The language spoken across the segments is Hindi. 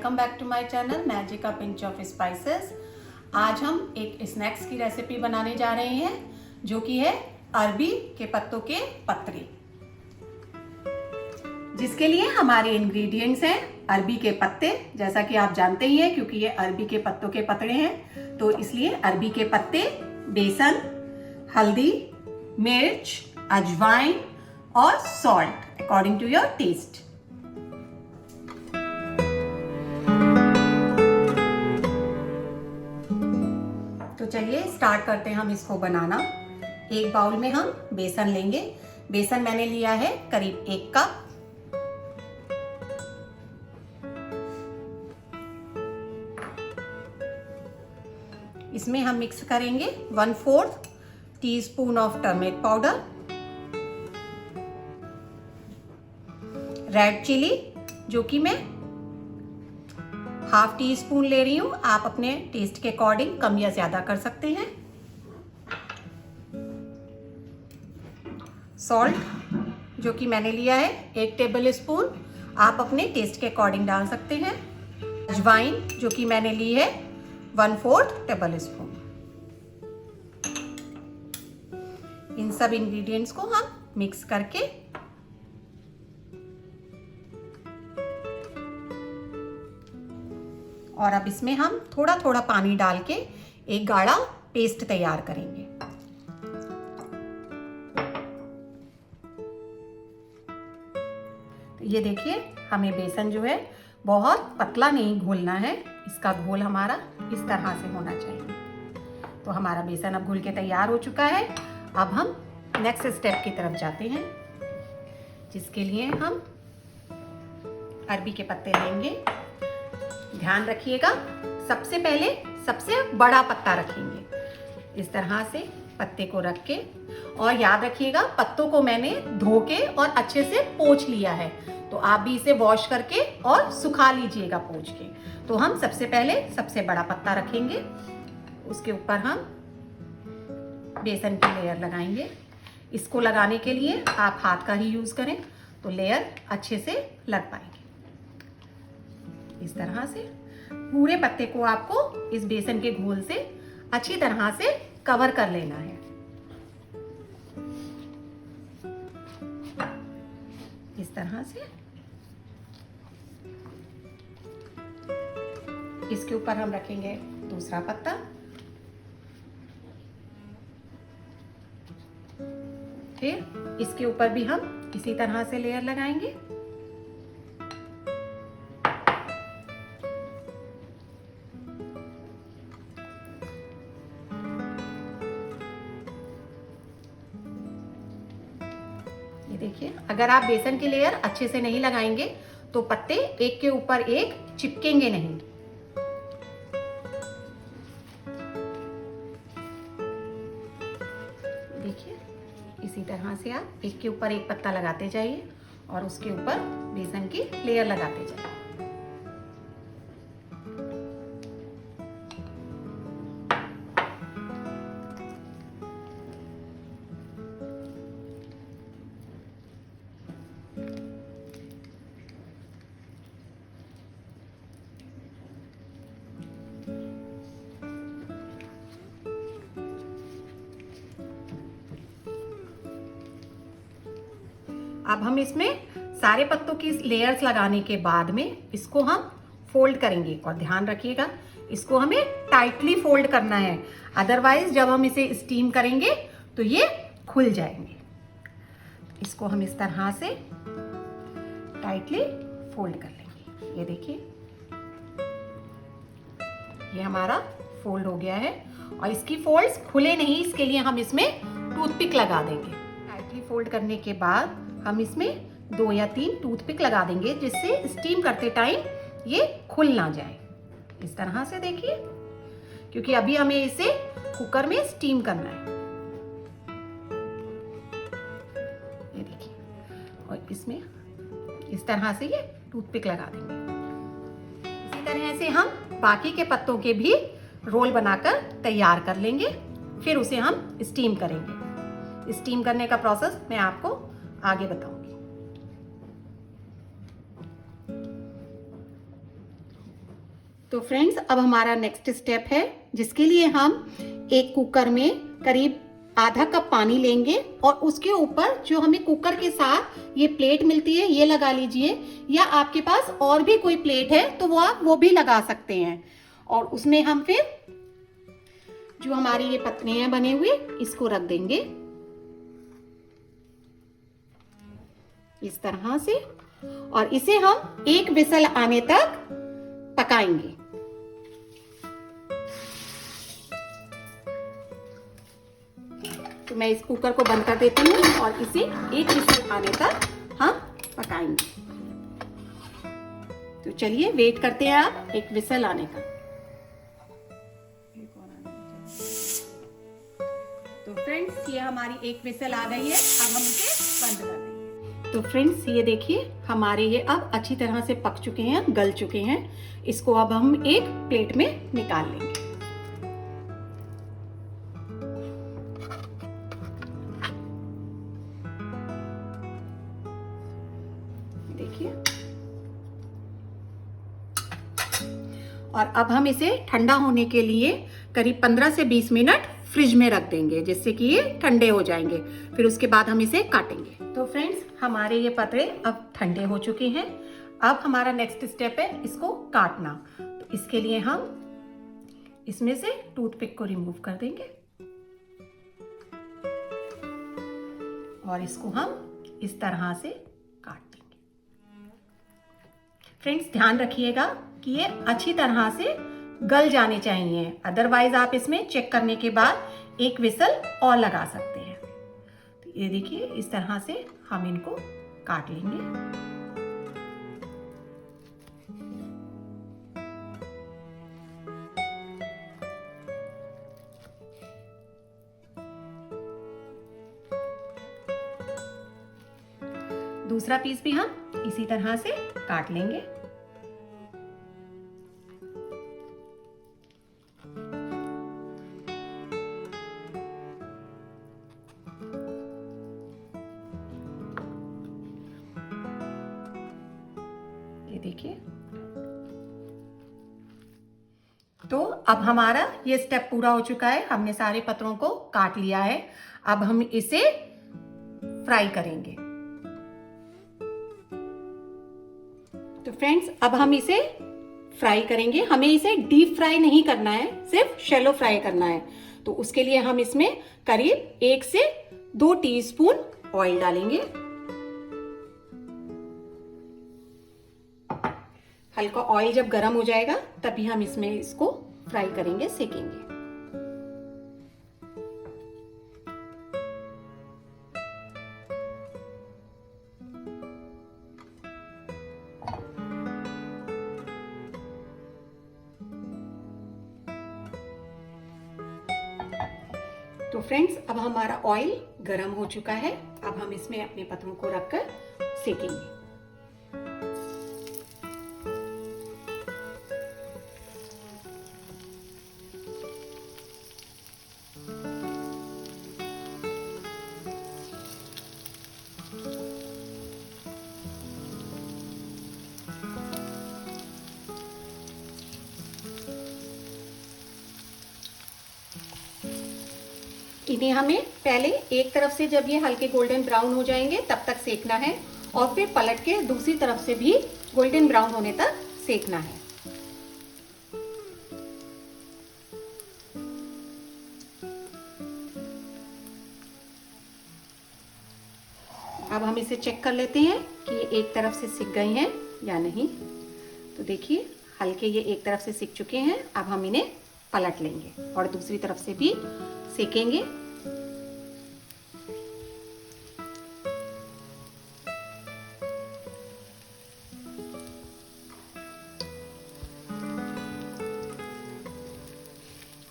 Welcome back to my channel magic a pinch of spices. आज हम एक स्नैक्स की रेसिपी बनाने जा रहे हैं जो कि है अरबी के पत्तों के पत्तरे, जिसके लिए हमारे इंग्रेडिएंट्स हैं अरबी के पत्ते। जैसा कि आप जानते ही हैं, क्योंकि ये अरबी के पत्तों के पतड़े हैं, तो इसलिए अरबी के पत्ते, बेसन, हल्दी, मिर्च, अजवाइन और salt according to your taste. तो चलिए स्टार्ट करते हैं हम इसको बनाना। एक बाउल में हम बेसन लेंगे। बेसन मैंने लिया है करीब 1 कप। इसमें हम मिक्स करेंगे 1/4 teaspoon of turmeric powder, red chili जो कि मैं ½ टीस्पून ले रही हूं। आप अपने टेस्ट के अकॉर्डिंग कम या ज्यादा कर सकते हैं। सॉल्ट जो कि मैंने लिया है 1 टेबल स्पून, आप अपने टेस्ट के अकॉर्डिंग डाल सकते हैं। अजवाइन जो कि मैंने ली है 1/4 टेबल स्पून। इन सब इंग्रेडिएंट्स को हम मिक्स करके और अब इसमें हम थोड़ा थोड़ा पानी डाल के एक गाढ़ा पेस्ट तैयार करेंगे। तो ये देखिए, हमें बेसन जो है बहुत पतला नहीं घोलना है, इसका घोल हमारा इस तरह से होना चाहिए। तो हमारा बेसन अब घुल के तैयार हो चुका है। अब हम नेक्स्ट स्टेप की तरफ जाते हैं, जिसके लिए हम अरबी के पत्ते लेंगे। ध्यान रखिएगा, सबसे पहले सबसे बड़ा पत्ता रखेंगे। इस तरह से पत्ते को रख के, और याद रखिएगा पत्तों को मैंने धो के और अच्छे से पोंछ लिया है, तो आप भी इसे वॉश करके और सुखा लीजिएगा पोंछ के। तो हम सबसे पहले सबसे बड़ा पत्ता रखेंगे, उसके ऊपर हम बेसन की लेयर लगाएंगे। इसको लगाने के लिए आप हाथ का ही यूज करें तो लेयर अच्छे से लग पाएगी। इस तरह से पूरे पत्ते को आपको इस बेसन के घोल से अच्छी तरह से कवर कर लेना है। इस तरह से इसके ऊपर हम रखेंगे दूसरा पत्ता, फिर इसके ऊपर भी हम इसी तरह से लेयर लगाएंगे। ये देखिए, अगर आप बेसन की लेयर अच्छे से नहीं लगाएंगे तो पत्ते एक के ऊपर एक चिपकेंगे नहीं। देखिए, इसी तरह से आप एक के ऊपर एक पत्ता लगाते जाइए और उसके ऊपर बेसन की लेयर लगाते जाइए। अब हम इसमें सारे पत्तों की लेयर्स लगाने के बाद में इसको हम फोल्ड करेंगे, और ध्यान रखिएगा इसको हमें टाइटली फोल्ड करना है, अदरवाइज जब हम इसे स्टीम करेंगे तो ये खुल जाएंगे। इसको हम इस तरह से टाइटली फोल्ड कर लेंगे। ये देखिए, ये हमारा फोल्ड हो गया है, और इसकी फोल्ड्स खुले नहीं, इसके लिए हम इसमें टूथपिक लगा देंगे। टाइटली फोल्ड करने के बाद हम इसमें 2 या 3 टूथपिक लगा देंगे, जिससे स्टीम करते टाइम ये खुल ना जाए। इस तरह से देखिए, क्योंकि अभी हमें इसे कुकर में स्टीम करना है। ये देखिए, और इसमें इस तरह से ये टूथपिक लगा देंगे। इसी तरह से हम बाकी के पत्तों के भी रोल बनाकर तैयार कर लेंगे, फिर उसे हम स्टीम करेंगे। स्टीम करने का प्रोसेस मैं आपको आगे बताऊंगी। तो फ्रेंड्स अब हमारा नेक्स्ट स्टेप है, जिसके लिए हम एक कुकर में करीब आधा कप पानी लेंगे और उसके ऊपर जो हमें कुकर के साथ ये प्लेट मिलती है ये लगा लीजिए, या आपके पास और भी कोई प्लेट है तो वो आप वो भी लगा सकते हैं। और उसमें हम फिर जो हमारी ये पत्तियां बने हुए इसको रख देंगे इस तरह से, और इसे हम एक विसल आने तक पकाएंगे। तो मैं इस कुकर को बंद कर देती हूँ और इसे एक विसल आने तक हम पकाएंगे। तो चलिए वेट करते हैं आप एक विसल आने का। तो फ्रेंड्स ये हमारी एक विसल आ गई है, अब हम इसे बंद कर देंगे। तो फ्रेंड्स ये देखिए हमारे ये अब अच्छी तरह से पक चुके हैं, गल चुके हैं। इसको अब हम एक प्लेट में निकाल लेंगे। देखिए, और अब हम इसे ठंडा होने के लिए करीब 15 से 20 मिनट फ्रिज में रख देंगे, जिससे कि ये ठंडे हो जाएंगे। फिर उसके बाद हम इसे काटेंगे। तो फ्रेंड्स हमारे ये पतरे अब ठंडे हो चुके हैं। अब हमारा नेक्स्ट स्टेप है इसको काटना। तो इसके लिए हम इसमें से टूथपिक को रिमूव कर देंगे और इसको हम इस तरह से काट देंगे। फ्रेंड्स ध्यान रखिएगा कि ये अच्छी तरह से गल जाने चाहिए, अदरवाइज आप इसमें चेक करने के बाद एक विसल और लगा सकते हैं। तो ये देखिए इस तरह से हम इनको काट लेंगे। दूसरा पीस भी हम इसी तरह से काट लेंगे। ये देखिए, तो अब हमारा ये स्टेप पूरा हो चुका है। हमने सारे पत्रों को काट लिया है। अब हम इसे फ्राई करेंगे। तो फ्रेंड्स अब हम इसे फ्राई करेंगे। हमें इसे डीप फ्राई नहीं करना है, सिर्फ शैलो फ्राई करना है। तो उसके लिए हम इसमें करीब 1 से 2 टीस्पून ऑयल डालेंगे। हल्का ऑयल जब गर्म हो जाएगा तभी हम इसमें इसको फ्राई करेंगे, सेकेंगे। तो फ्रेंड्स अब हमारा ऑयल गर्म हो चुका है। अब हम इसमें अपने पत्रों को रखकर सेकेंगे। इन्हें हमें पहले एक तरफ से जब ये हल्के गोल्डन ब्राउन हो जाएंगे तब तक सेकना है, और फिर पलट के दूसरी तरफ से भी गोल्डन ब्राउन होने तक सेकना है। अब हम इसे चेक कर लेते हैं कि ये एक तरफ से सिक गए हैं या नहीं। तो देखिए हल्के ये एक तरफ से सिक चुके हैं। अब हम इन्हें पलट लेंगे और दूसरी तरफ से भी सेकेंगे।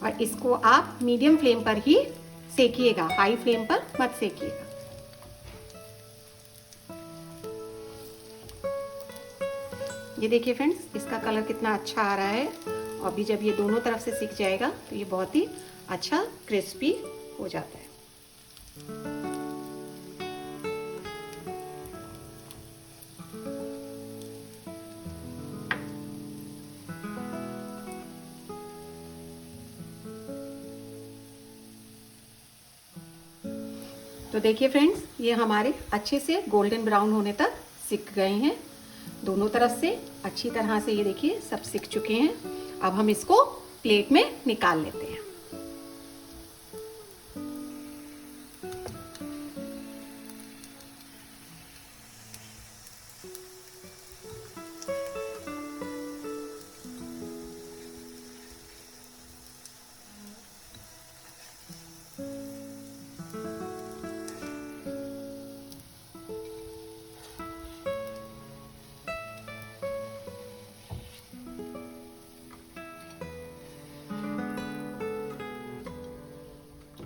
और इसको आप मीडियम फ्लेम पर ही सेकिएगा, हाई फ्लेम पर मत सेकिएगा। ये देखिए फ्रेंड्स इसका कलर कितना अच्छा आ रहा है। और अभी जब ये दोनों तरफ से सिक जाएगा तो ये बहुत ही अच्छा क्रिस्पी हो जाता है। तो देखिए फ्रेंड्स, ये हमारे अच्छे से गोल्डन ब्राउन होने तक सिक गए हैं। दोनों तरफ से अच्छी तरह से ये देखिए सब सिक चुके हैं। अब हम इसको प्लेट में निकाल लेते हैं।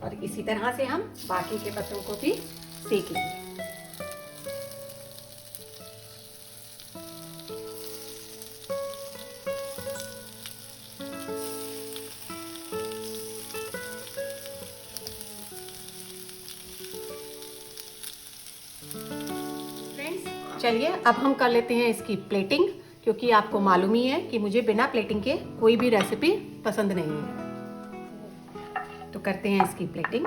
और इसी तरह से हम बाकी के पत्तों को भी सेक लेंगे। फ्रेंड्स, चलिए अब हम कर लेते हैं इसकी प्लेटिंग, क्योंकि आपको मालूम ही है कि मुझे बिना प्लेटिंग के कोई भी रेसिपी पसंद नहीं है। तो करते हैं इसकी प्लेटिंग।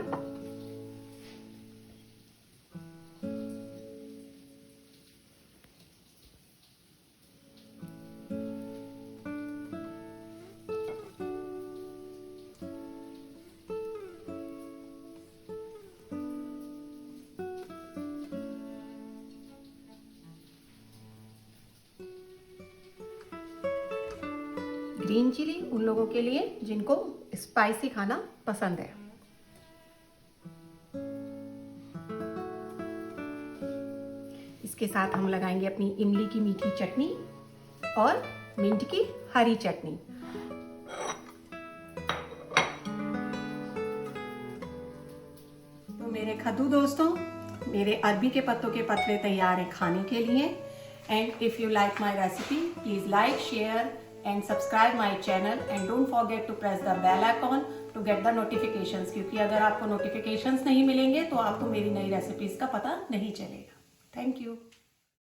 ग्रीन चिली उन लोगों के लिए जिनको स्पाइसी खाना पसंद है। इसके साथ हम लगाएंगे अपनी इमली की मीठी चटनी और मिंट की हरी चटनी। तो मेरे खद्दू दोस्तों, मेरे अरबी के पत्तों के पतले तैयार है खाने के लिए। And if you like my recipe, please like, share and subscribe my channel and don't forget to press the bell icon to get the notifications, क्योंकि अगर आपको notifications नहीं मिलेंगे तो आपको मेरी नई रेसिपीज का पता नहीं चलेगा। Thank you.